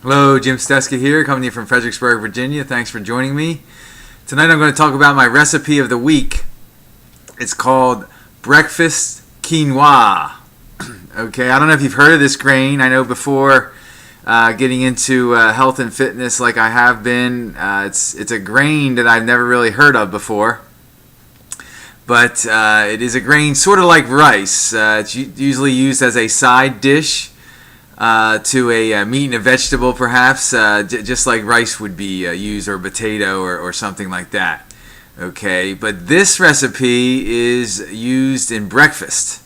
Hello, Jim Steska here, coming to you from Fredericksburg, Virginia. Thanks for joining me. Tonight I'm going to talk about my recipe of the week. It's called Breakfast Quinoa. Okay, I don't know if you've heard of this grain. I know before getting into health and fitness like I have been, it's a grain that I've never really heard of before. But it is a grain sort of like rice. It's usually used as a side dish to a meat and a vegetable, perhaps, just like rice would be used, or potato, or something like that. Okay, but this recipe is used in breakfast,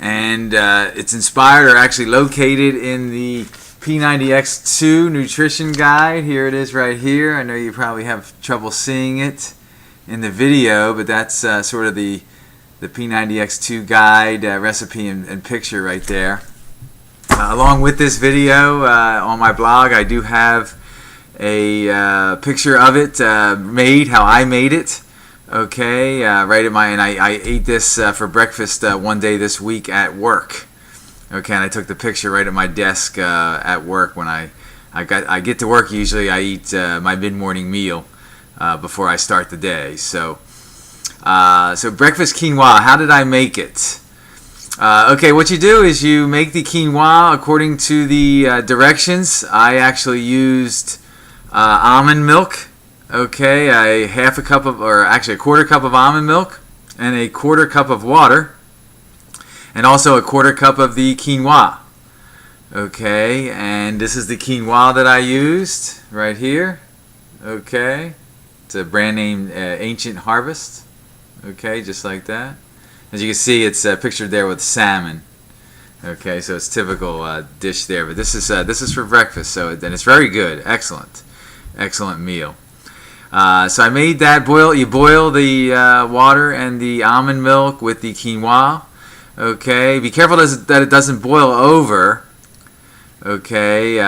and it's inspired, or actually located, in the P90X2 nutrition guide. Here it is right here. I know you probably have trouble seeing it in the video, but that's sort of the P90X2 guide recipe and picture right there. Along with this video on my blog, I do have a picture of it made, how I made it. Okay, right at and I ate this for breakfast one day this week at work. Okay, and I took the picture right at my desk at work. When I get to work, usually I eat my mid-morning meal before I start the day. So breakfast quinoa. How did I make it? Okay, what you do is you make the quinoa according to the directions. I actually used almond milk. Okay, a quarter cup of almond milk, and a quarter cup of water, and also a quarter cup of the quinoa. Okay, and this is the quinoa that I used right here. Okay, it's a brand name Ancient Harvest. Okay, just like that. As you can see, it's pictured there with salmon. Okay, so it's typical dish there. But this is for breakfast, so then it's very good, excellent meal. So I made that boil. You boil the water and the almond milk with the quinoa. Okay, be careful that it doesn't boil over. Okay,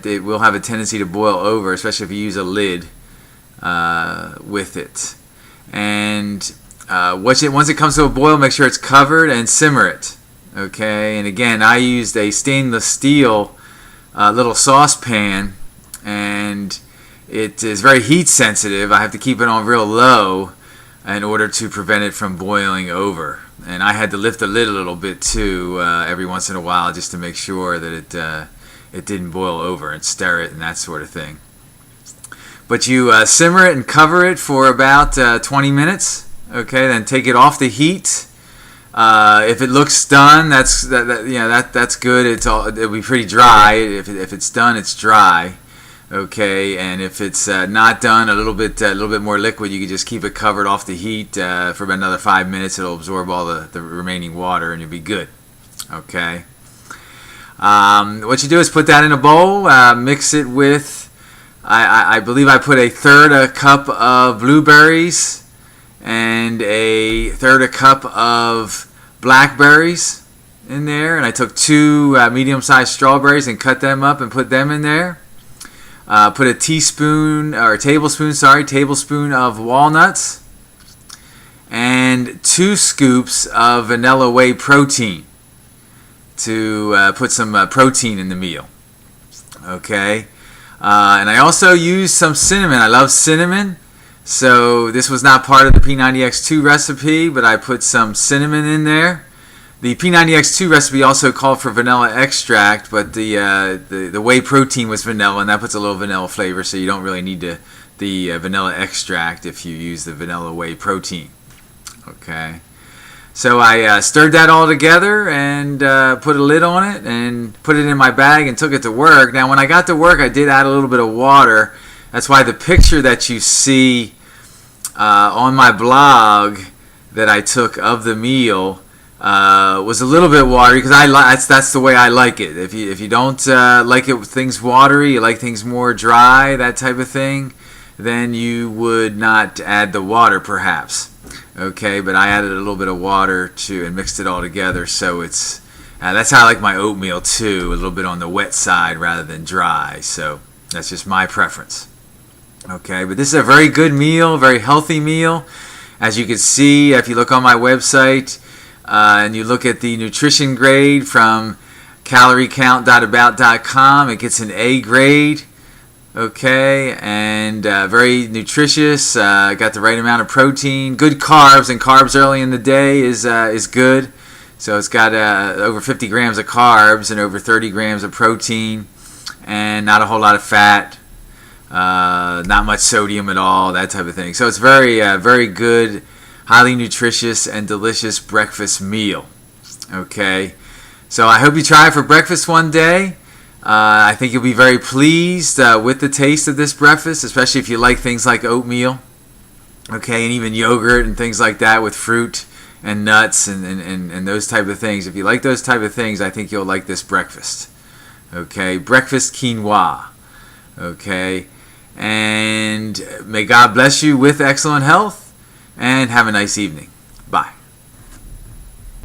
it will have a tendency to boil over, especially if you use a lid with it. And once it comes to a boil, make sure it's covered and simmer it. Okay, and again, I used a stainless steel little saucepan, and it is very heat sensitive. I have to keep it on real low in order to prevent it from boiling over. And I had to lift the lid a little bit too every once in a while, just to make sure that it didn't boil over, and stir it and that sort of thing. But you simmer it and cover it for about 20 minutes. Okay, then take it off the heat. If it looks done, that's good. It'll be pretty dry. If it's done, it's dry. Okay, and if it's not done, a little bit more liquid, you can just keep it covered off the heat for about another 5 minutes. It'll absorb all the remaining water, and you'll be good. Okay. What you do is put that in a bowl. Mix it with, I believe I put a third a cup of blueberries and a third a cup of blackberries in there, and I took 2 medium-sized strawberries and cut them up and put them in there. Put a tablespoon of walnuts, and 2 scoops of vanilla whey protein to put some protein in the meal. Okay, and I also used some cinnamon. I love cinnamon. So this was not part of the P90X2 recipe, but I put some cinnamon in there. The P90X2 recipe also called for vanilla extract, but the whey protein was vanilla, and that puts a little vanilla flavor, so you don't really need the vanilla extract if you use the vanilla whey protein. Okay. So I stirred that all together and put a lid on it and put it in my bag and took it to work. Now when I got to work, I did add a little bit of water. That's why the picture that you see on my blog that I took of the meal was a little bit watery, because that's the way I like it. If you don't like it with things watery, you like things more dry, that type of thing, then you would not add the water, perhaps. Okay, but I added a little bit of water and mixed it all together, so it's that's how I like my oatmeal too, a little bit on the wet side rather than dry. So that's just my preference. Okay, but this is a very good meal, very healthy meal. As you can see, if you look on my website and you look at the nutrition grade from calorie-count.about.com. It gets an A grade. Okay, and very nutritious. Got the right amount of protein, good carbs, and carbs early in the day is good. So it's got over 50 grams of carbs and over 30 grams of protein, and not a whole lot of fat, not much sodium at all, that type of thing. So it's very good, highly nutritious and delicious breakfast meal. Okay, so I hope you try it for breakfast one day. I think you'll be very pleased with the taste of this breakfast, especially if you like things like oatmeal, okay, and even yogurt and things like that with fruit and nuts and those type of things. If you like those type of things, I think you'll like this breakfast. Okay, breakfast quinoa. Okay, and may God bless you with excellent health, and have a nice evening.